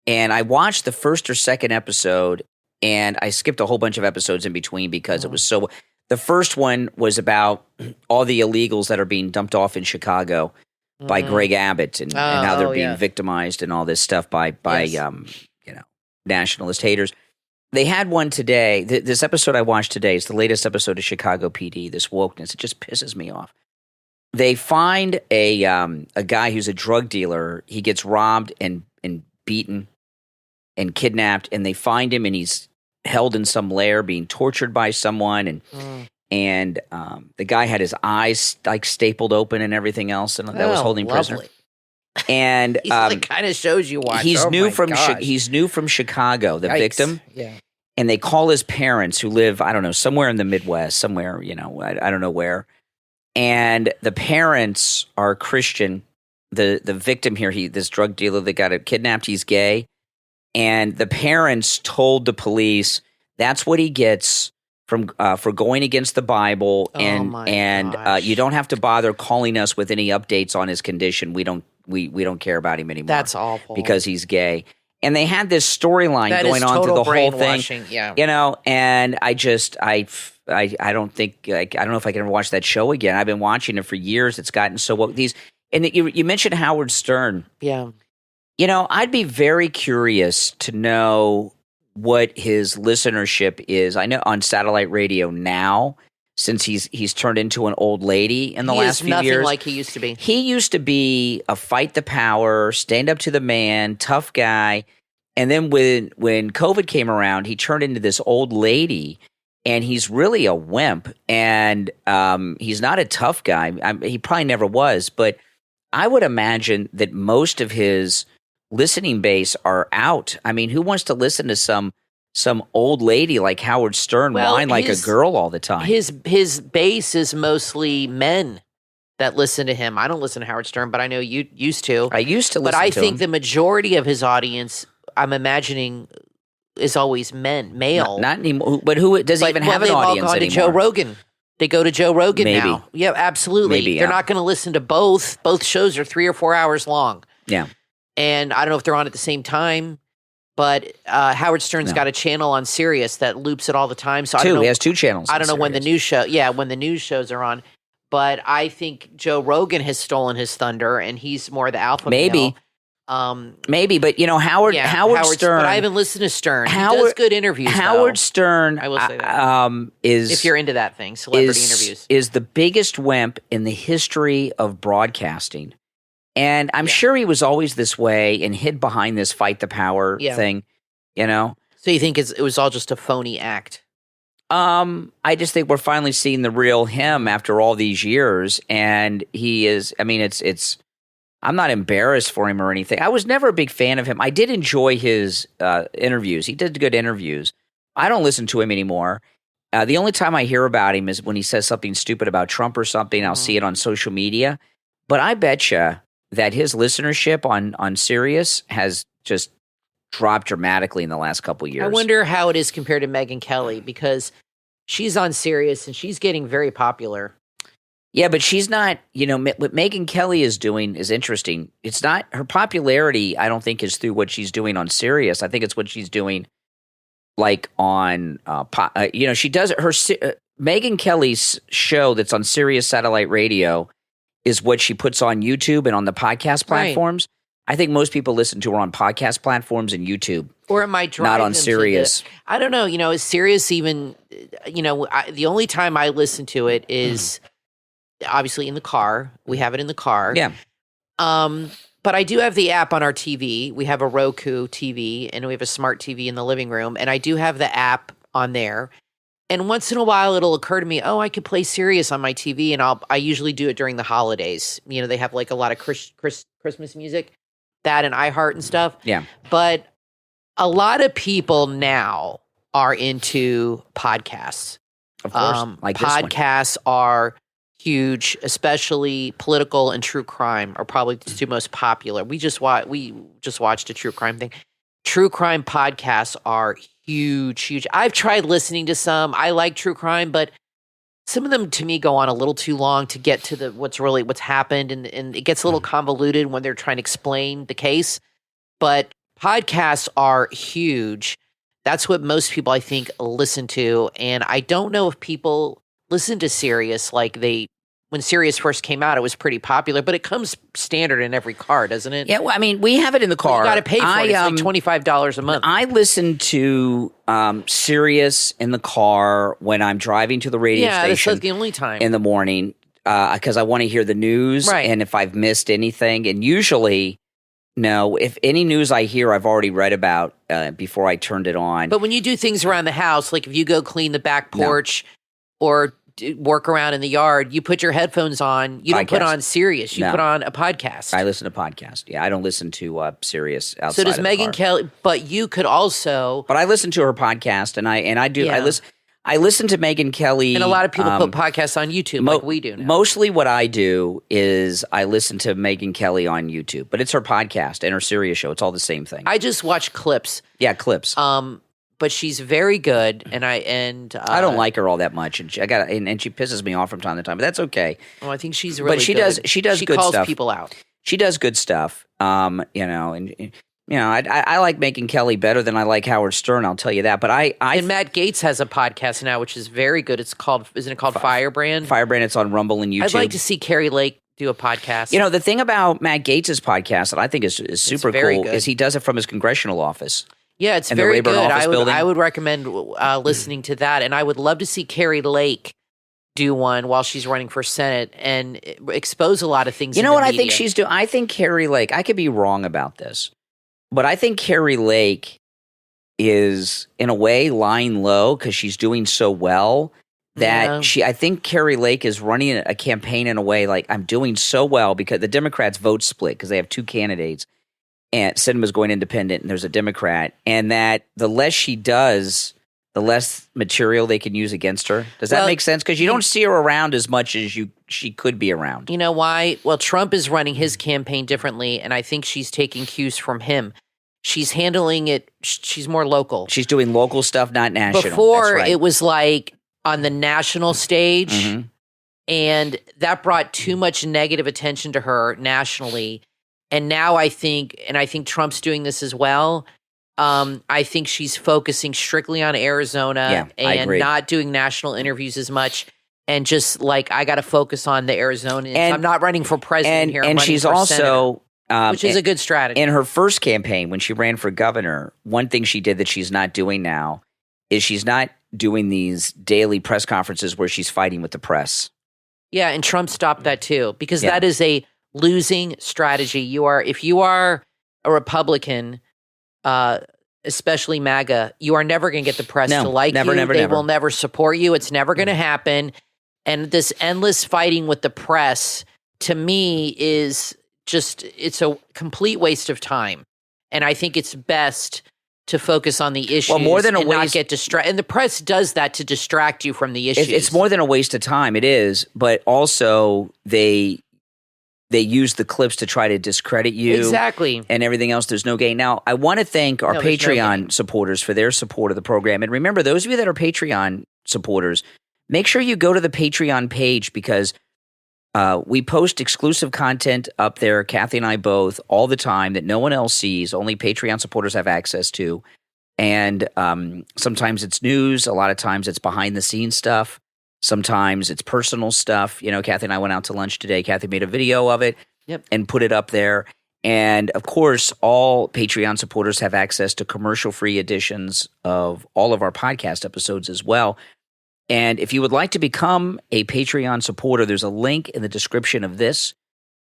and I watched the 1st or 2nd episode, and I skipped a whole bunch of episodes in between because it was so. The first one was about all the illegals that are being dumped off in Chicago by Greg Abbott and how they're being victimized and all this stuff by nationalist haters. They had one today. This episode I watched today is the latest episode of Chicago PD. This wokeness, it just pisses me off. They find a guy who's a drug dealer. He gets robbed and beaten and kidnapped, and they find him, and he's held in some lair being tortured by someone, and the guy had his eyes like stapled open and everything else, and that was holding prisoner. And it kind of shows you why he's new from Chicago, the victim. Yeah. And they call his parents, who live, I don't know, somewhere in the Midwest, somewhere, I don't know where. And the parents are Christian. The victim here, this drug dealer that got kidnapped, he's gay. And the parents told the police that's what he gets for going against the Bible. And you don't have to bother calling us with any updates on his condition. We don't care about him anymore. That's awful. Because he's gay. And they had this storyline going on through the whole thing. Yeah. And I don't think I don't know if I can ever watch that show again. I've been watching it for years. It's gotten so woke. And you mentioned Howard Stern. Yeah. I'd be very curious to know what his listenership is. I know on satellite radio now, since he's turned into an old lady in the last few years. Nothing like he used to be. He used to be a fight the power, stand up to the man, tough guy. And then when COVID came around, he turned into this old lady, and he's really a wimp. And he's not a tough guy. He probably never was. But I would imagine that most of his listening base are out. I mean, who wants to listen to some old lady like Howard Stern whine like a girl all the time? His base is mostly men that listen to him. I don't listen to Howard Stern, but I know you used to. I used to listen to him. But I think the majority of his audience, I'm imagining, is always male. Not anymore. But who does he even have an audience anymore? To Joe Rogan. They go to Joe Rogan now. Yeah, absolutely. Maybe, They're not going to listen to both. Both shows are 3 or 4 hours long. Yeah. And I don't know if they're on at the same time, but Howard Stern's got a channel on Sirius that loops it all the time. So he has 2 channels. I don't know when the news shows are on. But I think Joe Rogan has stolen his thunder, and he's more the alpha male. Maybe, but Howard Stern. But I haven't listened to Stern. He does good interviews. Howard Stern, I will say that. Is, if you're into that thing, celebrity interviews, is the biggest wimp in the history of broadcasting. And I'm sure he was always this way and hid behind this fight the power thing, So you think it was all just a phony act? I just think we're finally seeing the real him after all these years, and he is. I mean, it's. I'm not embarrassed for him or anything. I was never a big fan of him. I did enjoy his interviews. He did good interviews. I don't listen to him anymore. The only time I hear about him is when he says something stupid about Trump or something. I'll see it on social media. But I betcha that his listenership on Sirius has just dropped dramatically in the last couple of years. I wonder how it is compared to Megyn Kelly, because she's on Sirius and she's getting very popular. Yeah, but she's not, what Megyn Kelly is doing is interesting. It's not, her popularity, I don't think, is through what she's doing on Sirius. I think it's what she's doing like on, she does her, Megyn Kelly's show that's on Sirius Satellite Radio is what she puts on YouTube and on the podcast platforms. Right. I think most people listen to her on podcast platforms and YouTube. Or it might drive not on Sirius. I don't know. Is Sirius even, the only time I listen to it is obviously in the car. We have it in the car. Yeah. But I do have the app on our TV. We have a Roku TV, and we have a smart TV in the living room, and I do have the app on there. And once in a while, it'll occur to me, I could play Sirius on my TV, and I usually do it during the holidays. You know, they have like a lot of Christmas music, that and iHeart and stuff. Yeah. But a lot of people now are into podcasts. Of course, like this one. Podcasts are huge, especially political and true crime are probably the two most popular. We just watched a true crime thing. True crime podcasts are huge. I've tried listening to some. I like true crime, but some of them to me go on a little too long to get to what's happened, and it gets a little convoluted when they're trying to explain the case. But podcasts are huge. That's what most people, I think, listen to. And I don't know if people listen to Sirius when Sirius first came out, it was pretty popular, but it comes standard in every car, doesn't it? Yeah, well, I mean, we have it in the car. You got to pay for it. It's like $25 a month. I listen to Sirius in the car when I'm driving to the radio station. That's the only time. In the morning, because I want to hear the news, and if I've missed anything. And usually, no, if any news I hear, I've already read about before I turned it on. But when you do things around the house, like if you go clean the back porch or work around in the yard, you put your headphones on. You don't put on Sirius. You put on a podcast. I listen to podcasts. Yeah, I don't listen to Sirius outside. So does of Megyn the car. Kelly? But you could also. But I listen to her podcast, and I do. Yeah. I listen to Megyn Kelly, and a lot of people put podcasts on YouTube, like we do now. Mostly, what I do is I listen to Megyn Kelly on YouTube, but it's her podcast and her Sirius show. It's all the same thing. I just watch clips. Yeah, clips. But she's very good, and I don't like her all that much, and she pisses me off from time to time. But that's okay. Oh, I think she's really. But she good. She does good calls stuff. People out. She does good stuff. I like Megyn Kelly better than I like Howard Stern. I'll tell you that. But and Matt Gaetz has a podcast now, which is very good. It's called, isn't it called Firebrand? Firebrand. It's on Rumble and YouTube. I'd like to see Carrie Lake do a podcast. You know, the thing about Matt Gaetz' podcast that I think is super cool is he does it from his congressional office. Yeah, it's very good. I would recommend listening to that, and I would love to see Carrie Lake do one while she's running for Senate and expose a lot of things. You know what media. I think she's doing? I think Carrie Lake. I could be wrong about this, but I think Carrie Lake is in a way lying low because she's doing so well that I think Carrie Lake is running a campaign in a way like I'm doing so well because the Democrats vote split because they have two candidates. And Sinema's going independent, and there's a Democrat, and that the less she does, the less material they can use against her. Does that make sense? Because you don't see her around as much as she could be around. You know why? Well, Trump is running his campaign differently, and I think she's taking cues from him. She's handling it. She's more local. She's doing local stuff, not national. Before, it was like on the national stage, and that brought too much negative attention to her nationally. And now I think Trump's doing this as well. I think she's focusing strictly on Arizona and not doing national interviews as much. And just like, I got to focus on the Arizonans. I'm not running for president here. And she's also, which is a good strategy. In her first campaign, when she ran for governor, one thing she did that she's not doing now is she's not doing these daily press conferences where she's fighting with the press. Yeah, and Trump stopped that too, because that is a losing strategy. If you are a Republican, especially MAGA, you are never going to get the press to like you. They will never support you. It's never going to happen. And this endless fighting with the press, to me, is just, it's a complete waste of time. And I think it's best to focus on the issues not get distracted. And the press does that to distract you from the issues. It's more than a waste of time. It is. But also, they use the clips to try to discredit you. Exactly. And everything else. There's no gain. Now, I want to thank our Patreon supporters for their support of the program. And remember, those of you that are Patreon supporters, make sure you go to the Patreon page because we post exclusive content up there, Kathy and I both, all the time that no one else sees. Only Patreon supporters have access to. And sometimes it's news. A lot of times it's behind-the-scenes stuff. Sometimes it's personal stuff. You know, Kathy and I went out to lunch today. Kathy made a video of it and put it up there. And, of course, all Patreon supporters have access to commercial-free editions of all of our podcast episodes as well. And if you would like to become a Patreon supporter, there's a link in the description of this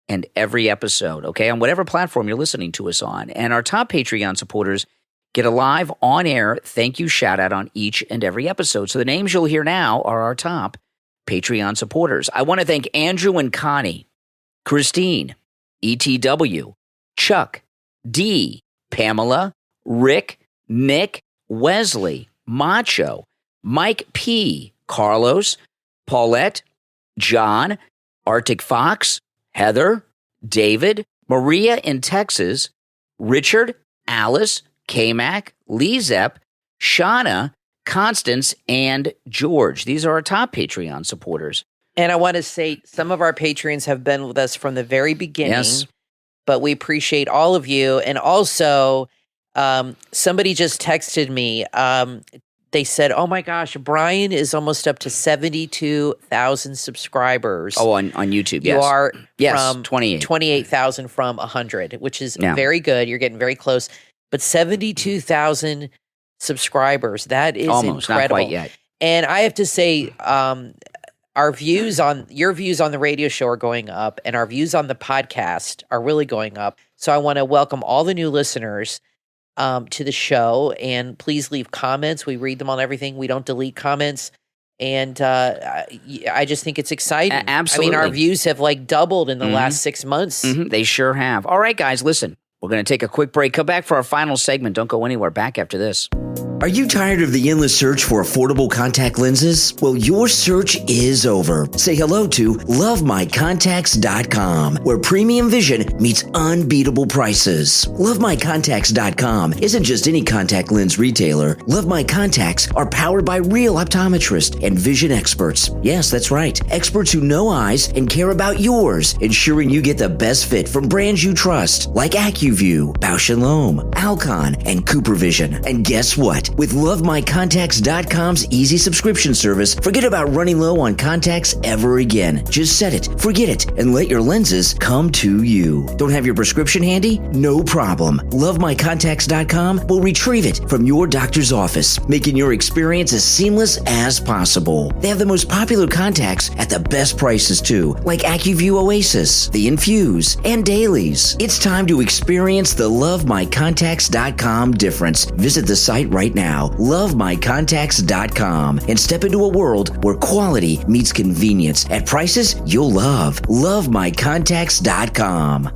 and every episode, okay, on whatever platform you're listening to us on. And our top Patreon supporters get a live on-air thank you shout-out on each and every episode. So the names you'll hear now are our top Patreon supporters. I want to thank Andrew and Connie, Christine, ETW, Chuck, D, Pamela, Rick, Nick, Wesley, Macho, Mike P, Carlos, Paulette, John, ActicFox, Heather, David, Maria in Texas, Richard, Alice, K-Mac, LeeZep, Shawna, Constance, and George. These are our top Patreon supporters. And I want to say some of our Patreons have been with us from the very beginning. Yes. But we appreciate all of you. And also, somebody just texted me. They said, oh my gosh, Brian is almost up to 72,000 subscribers. Oh, on YouTube, yes. You are from 28,000 from 100, which is very good. You're getting very close. But 72,000 subscribers, that is almost, incredible. not quite yet. And I have to say, your views on the radio show are going up, and our views on the podcast are really going up. So I want to welcome all the new listeners to the show, and please leave comments. We read them on everything. We don't delete comments, and I just think it's exciting. Absolutely. I mean, our views have doubled in the last 6 months. They sure have. All right, guys, listen. We're going to take a quick break. Come back for our final segment. Don't go anywhere. Back after this. Are you tired of the endless search for affordable contact lenses? Well, your search is over. Say hello to LoveMyContacts.com, where premium vision meets unbeatable prices. LoveMyContacts.com isn't just any contact lens retailer. Love My Contacts are powered by real optometrists and vision experts. Yes, that's right. Experts who know eyes and care about yours, ensuring you get the best fit from brands you trust, like AccuView, Bausch & Lomb, Alcon, and CooperVision. And guess what? With LoveMyContacts.com's easy subscription service, forget about running low on contacts ever again. Just set it, forget it, and let your lenses come to you. Don't have your prescription handy? No problem. LoveMyContacts.com will retrieve it from your doctor's office, making your experience as seamless as possible. They have the most popular contacts at the best prices too, like AccuView Oasis, the Infuse, and Dailies. It's time to experience the LoveMyContacts.com difference. Visit the site right now, LoveMyContacts.com, and step into a world where quality meets convenience at prices you'll love. LoveMyContacts.com.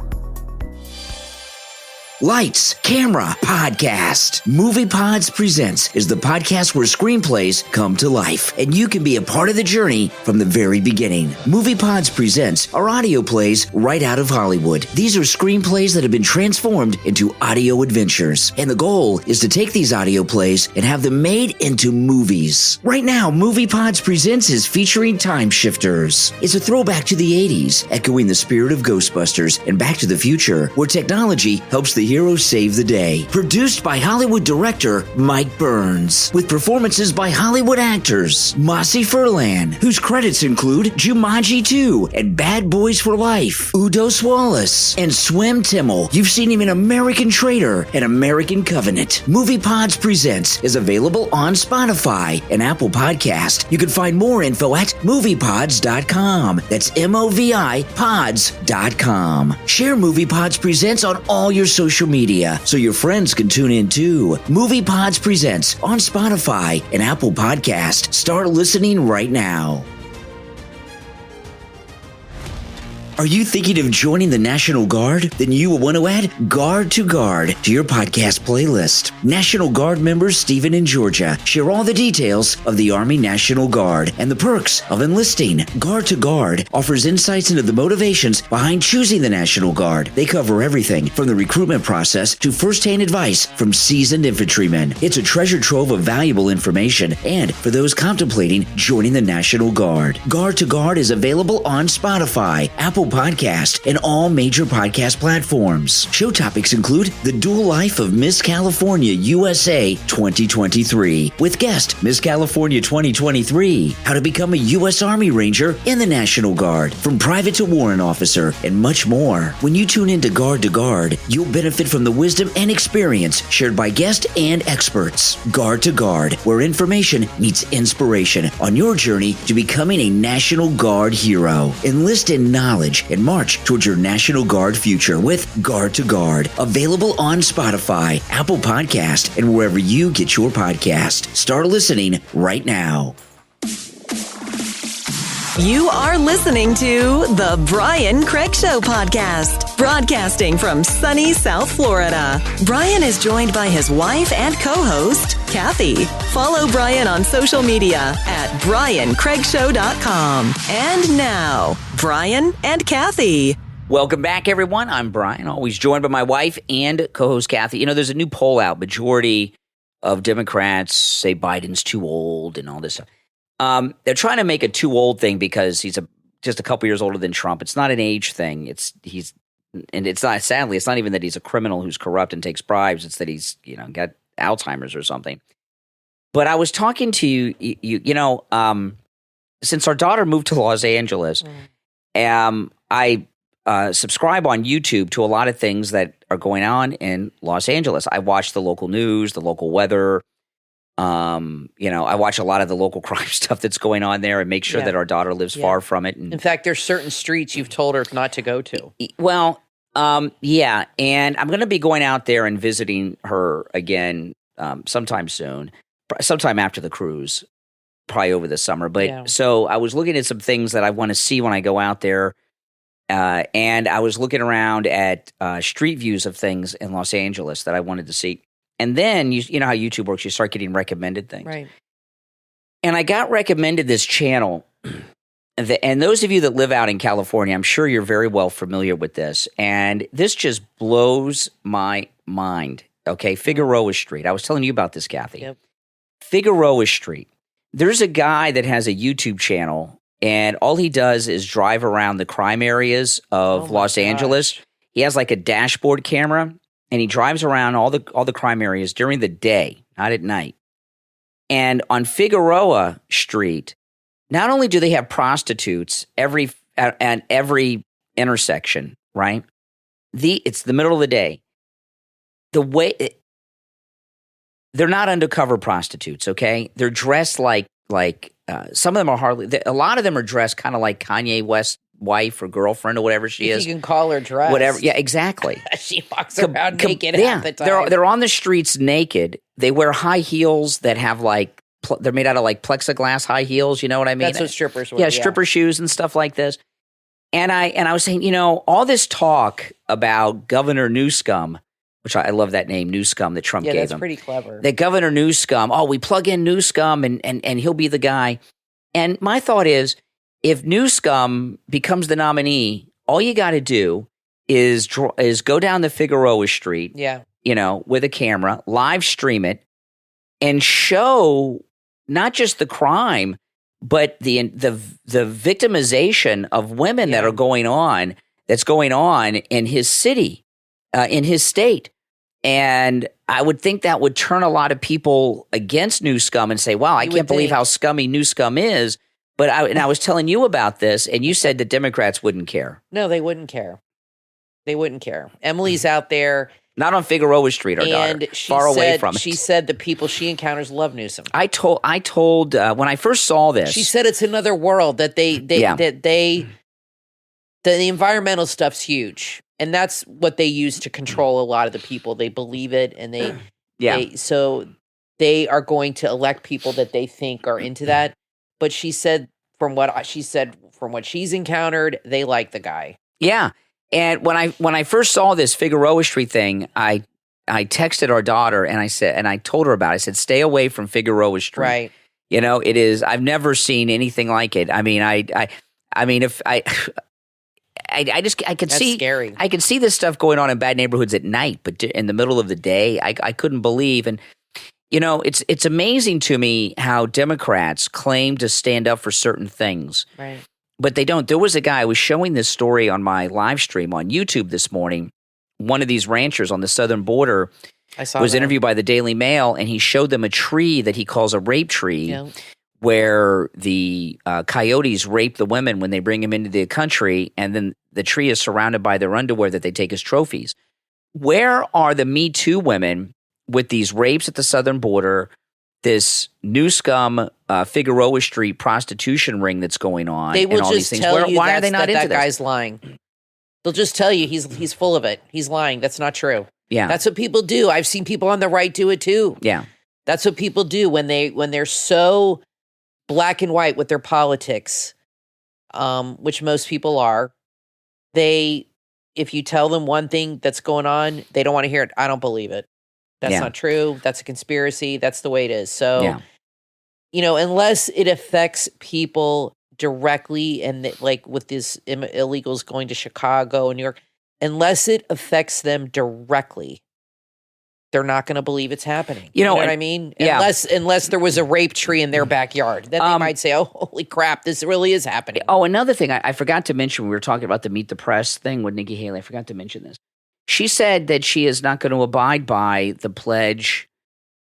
Lights, Camera, Podcast. Movie Pods Presents is the podcast where screenplays come to life, and you can be a part of the journey from the very beginning. Movie Pods Presents are audio plays right out of Hollywood. These are screenplays that have been transformed into audio adventures, and the goal is to take these audio plays and have them made into movies. Right now, Movie Pods Presents is featuring Time Shifters. It's a throwback to the 80s, echoing the spirit of Ghostbusters and Back to the Future, where technology helps the heroes save the day. Produced by Hollywood director Mike Burns, with performances by Hollywood actors Mossy Furlan, whose credits include Jumanji 2 and Bad Boys for Life, Udo Swallis, and Swim Timmel. You've seen him in American Trader and American Covenant. Movie Pods Presents is available on Spotify and Apple Podcast. You can find more info at moviepods.com. That's MOVI pods.com. Share Movie Pods Presents on all your social media so your friends can tune in too. Movie Pods Presents on Spotify and Apple Podcast. Start listening right now. Are you thinking of joining the National Guard? Then you will want to add Guard to Guard to your podcast playlist. National Guard members Stephen and Georgia share all the details of the Army National Guard and the perks of enlisting. Guard to Guard offers insights into the motivations behind choosing the National Guard. They cover everything from the recruitment process to first-hand advice from seasoned infantrymen. It's a treasure trove of valuable information, and for those contemplating joining the National Guard. Guard to Guard is available on Spotify, Apple Apple Podcast, and all major podcast platforms. Show topics include the dual life of Miss California USA 2023 with guest Miss California 2023, how to become a U.S. Army Ranger in the National Guard, from private to warrant officer, and much more. When you tune into Guard to Guard, you'll benefit from the wisdom and experience shared by guests and experts. Guard to Guard, where information meets inspiration on your journey to becoming a National Guard hero. Enlist in knowledge and march towards your National Guard future with Guard to Guard. Available on Spotify, Apple Podcast, and wherever you get your podcast. Start listening right now. You are listening to the Brian Craig Show podcast, broadcasting from sunny South Florida. Brian is joined by his wife and co-host, Kathy. Follow Brian on social media at briancraigshow.com. And now, Brian and Kathy. Welcome back, everyone. I'm Brian, always joined by my wife and co-host Kathy. You know, there's a new poll out. Majority of Democrats say Biden's too old and all this stuff. They're trying to make a too old thing because he's just a couple years older than Trump. It's not an age thing. It's not even that he's a criminal who's corrupt and takes bribes. It's that he's, got Alzheimer's or something. But I was talking to you, since our daughter moved to Los Angeles, I subscribe on YouTube to a lot of things that are going on in Los Angeles. I watch the local news, the local weather. I watch a lot of the local crime stuff that's going on there and make sure that our daughter lives far from it. And, in fact, there's certain streets you've told her not to go to. Well, and I'm going to be going out there and visiting her again sometime soon, sometime after the cruise, probably over the summer. But so I was looking at some things that I want to see when I go out there. And I was looking around at street views of things in Los Angeles that I wanted to see. And then, you know how YouTube works, you start getting recommended things. Right. And I got recommended this channel. And those of you that live out in California, I'm sure you're very well familiar with this. And this just blows my mind. Okay, Figueroa Street. I was telling you about this, Kathy. Yep. Figueroa Street. There's a guy that has a YouTube channel, and all he does is drive around the crime areas of Los Angeles. He has like a dashboard camera. And he drives around all the crime areas during the day, not at night. And on Figueroa Street, not only do they have prostitutes at every intersection, right? It's the middle of the day. They're not undercover prostitutes, okay? They're dressed like some of them are a lot of them are dressed kind of like Kanye West's wife or girlfriend or whatever she is. You can call her dressed. Whatever. Yeah, exactly. She walks around naked half the time. They're on the streets naked. They wear high heels that have they're made out of like plexiglass high heels. You know what I mean? That's what strippers wear. Yeah, stripper shoes and stuff like this. And I was saying, all this talk about Governor Newscum, which I love that name, Newscum, that Trump gave him. Yeah, that's pretty clever. That Governor Newscum, we plug in Newscum and he'll be the guy. And my thought is, if Newscum becomes the nominee, all you got to do is go down the Figueroa Street, with a camera, live stream it, and show not just the crime, but the victimization of women that's going on in his city, in his state. And I would think that would turn a lot of people against Newscum and say, wow, I can't believe how scummy Newscum is. But I was telling you about this, and you said the Democrats wouldn't care. No, they wouldn't care. They wouldn't care. Emily's out there. Not on Figueroa Street, our daughter. Far away from it. She said the people she encounters love Newsom. I told when I first saw this. She said it's another world, that the environmental stuff's huge. And that's what they use to control a lot of the people. They believe it, and so they are going to elect people that they think are into that. But she said, from what she's encountered, they like the guy. Yeah, and when I first saw this Figueroa Street thing, I texted our daughter and I told her about it. I said, stay away from Figueroa Street. Right. It is. I've never seen anything like it. I mean, I could see. Scary. I could see this stuff going on in bad neighborhoods at night, but in the middle of the day, I couldn't believe. And it's amazing to me how Democrats claim to stand up for certain things. Right. But they don't. There was a guy, I was showing this story on my live stream on YouTube this morning. One of these ranchers on the southern border was interviewed by the Daily Mail, and he showed them a tree that he calls a rape tree, where the coyotes rape the women when they bring them into the country, and then the tree is surrounded by their underwear that they take as trophies. Where are the Me Too women with these rapes at the southern border, this new scum Figueroa Street prostitution ring that's going on? They will and all just these things. tell you why are they not that into this? guy's lying. They'll just tell you he's full of it. He's lying. That's not true. Yeah. That's what people do. I've seen people on the right do it too. Yeah. That's what people do when they're so black and white with their politics, which most people are. If you tell them one thing that's going on, they don't want to hear it. I don't believe it. That's not true. That's a conspiracy. That's the way it is. So, unless it affects people directly, and like with these illegals going to Chicago and New York, unless it affects them directly, they're not going to believe it's happening. You know what I mean? Yeah. Unless there was a rape tree in their backyard. Then they might say, oh, holy crap, this really is happening. Oh, another thing I forgot to mention when we were talking about the Meet the Press thing with Nikki Haley. I forgot to mention this. She said that she is not going to abide by the pledge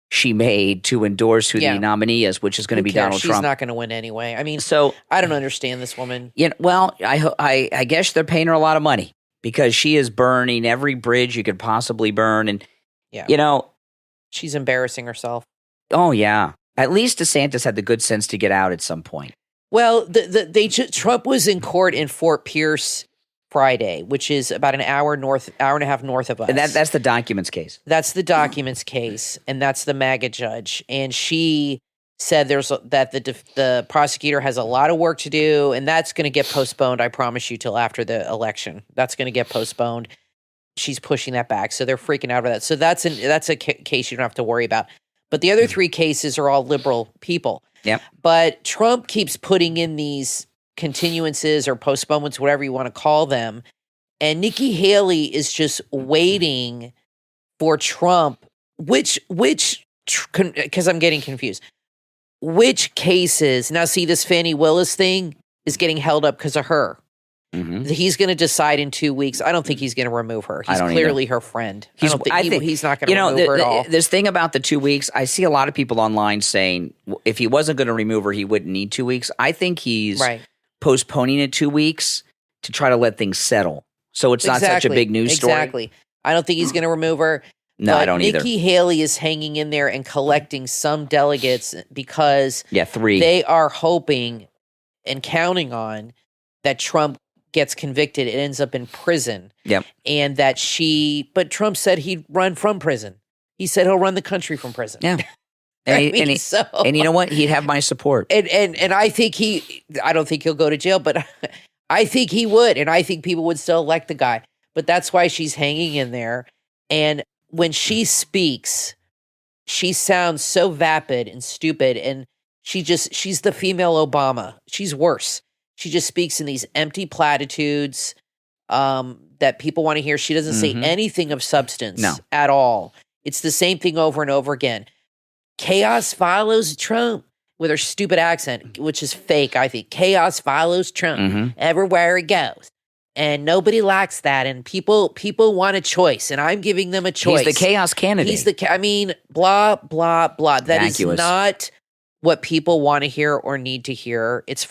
she made to endorse who the nominee is, which is going to be Donald Trump. She's not going to win anyway. I mean, so I don't understand this woman. Well, I guess they're paying her a lot of money because she is burning every bridge you could possibly burn. And, she's embarrassing herself. Oh, yeah. At least DeSantis had the good sense to get out at some point. Well, Trump was in court in Fort Pierce Friday, which is about an hour and a half north of us. And that's the documents case. That's the documents case, and that's the MAGA judge. And she said that the prosecutor has a lot of work to do, and that's going to get postponed, I promise you, till after the election. That's going to get postponed. She's pushing that back, so they're freaking out about that. So that's a case you don't have to worry about. But the other three cases are all liberal people. Yep. But Trump keeps putting in these continuances or postponements, whatever you want to call them. And Nikki Haley is just waiting for Trump, because I'm getting confused. Which cases, now see, this Fannie Willis thing is getting held up because of her. Mm-hmm. He's going to decide in 2 weeks. I don't think he's going to remove her. He's clearly her friend. He's not going to remove her at all. This thing about the 2 weeks, I see a lot of people online saying if he wasn't going to remove her, he wouldn't need 2 weeks. I think he's postponing it 2 weeks to try to let things settle. So it's not such a big news story. Exactly. I don't think he's going to remove her. No, I don't either. Nikki Haley is hanging in there and collecting some delegates because 3. They are hoping and counting on that Trump gets convicted, it ends up in prison. Yep. And but Trump said he'd run from prison. He said he'll run the country from prison. Yeah. And you know what? He'd have my support. And I think I don't think he'll go to jail, but I think he would. And I think people would still elect the guy. But that's why she's hanging in there. And when she speaks, she sounds so vapid and stupid. And she's the female Obama. She's worse. She just speaks in these empty platitudes that people want to hear. She doesn't say anything of substance at all. It's the same thing over and over again. Chaos follows Trump with her stupid accent, which is fake, I think. Chaos follows Trump everywhere he goes. And nobody likes that. And people want a choice. And I'm giving them a choice. He's the chaos candidate. Blah, blah, blah. That is not what people want to hear or need to hear. It's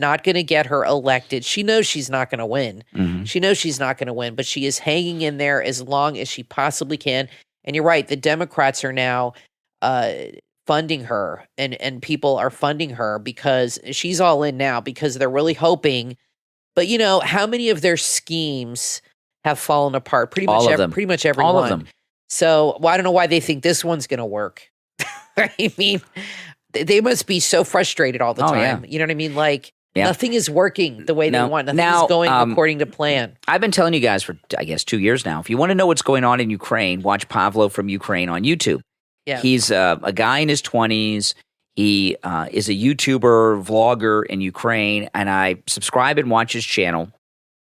not going to get her elected. She knows she's not going to win. Mm-hmm. She knows she's not going to win, but she is hanging in there as long as she possibly can. And you're right. The Democrats are now funding her and people are funding her because she's all in now because they're really hoping. But how many of their schemes have fallen apart? Pretty much every all one. Of them. So I don't know why they think this one's going to work. I mean, they must be so frustrated all the time. Yeah. You know what I mean? Like nothing is working the way they want. Nothing is going according to plan. I've been telling you guys for, I guess, 2 years now. If you want to know what's going on in Ukraine, watch Pavlo from Ukraine on YouTube. Yeah. He's a guy in his 20s. He is a YouTuber, vlogger in Ukraine, and I subscribe and watch his channel.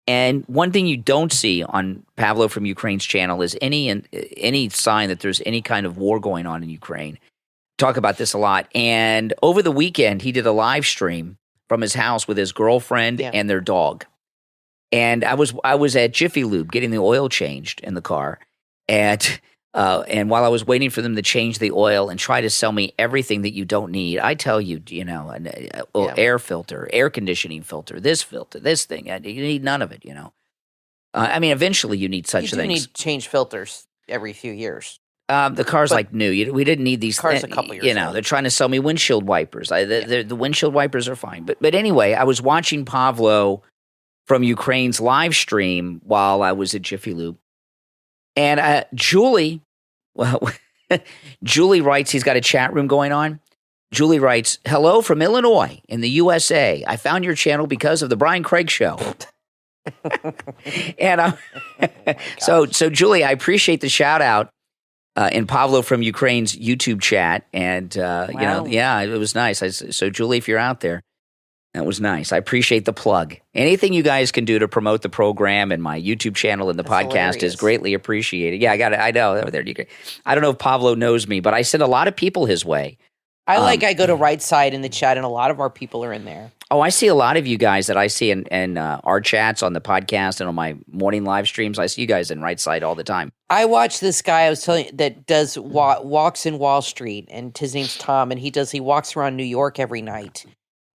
And one thing you don't see on Pavlo from Ukraine's channel is any sign that there's any kind of war going on in Ukraine. Talk about this a lot. And over the weekend, he did a live stream from his house with his girlfriend and their dog. And I was at Jiffy Lube getting the oil changed in the car, and while I was waiting for them to change the oil and try to sell me everything that you don't need, I tell you, an air filter, air conditioning filter, this thing, you need none of it. I mean, eventually you need such things. You need to change filters every few years. The car's like new. We didn't need these. Car's a couple years old. They're trying to sell me windshield wipers. The windshield wipers are fine. But anyway, I was watching Pavlo from Ukraine's live stream while I was at Jiffy Lube. And Julie writes, he's got a chat room going on. Julie writes, hello from Illinois in the USA. I found your channel because of the Brian Craig Show. And so Julie, I appreciate the shout out in Pavlo from Ukraine's YouTube chat. And, it was nice. So Julie, if you're out there, that was nice. I appreciate the plug. Anything you guys can do to promote the program and my YouTube channel and the podcast is greatly appreciated. Yeah, I know. I don't know if Pavlo knows me, but I send a lot of people his way. I go to Right Side in the chat, and a lot of our people are in there. Oh, I see a lot of you guys that I see in our chats on the podcast and on my morning live streams. I see you guys in Right Side all the time. I watch this guy I was telling you that does walks in Wall Street, and his name's Tom, and he walks around New York every night.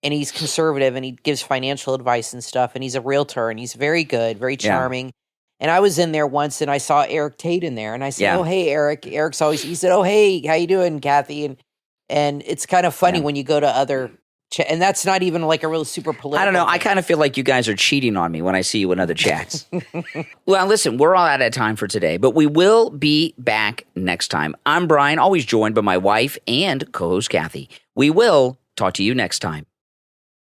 And he's conservative, and he gives financial advice and stuff, and he's a realtor, and he's very good, very charming. Yeah. And I was in there once, and I saw Eric Tate in there, and I said, oh, hey, Eric. He said, oh, hey, how you doing, Kathy? And it's kind of funny when you go to other, and that's not even like a real super political. I don't know. I kind of feel like you guys are cheating on me when I see you in other chats. Well, listen, we're all out of time for today, but we will be back next time. I'm Brian, always joined by my wife and co-host Kathy. We will talk to you next time.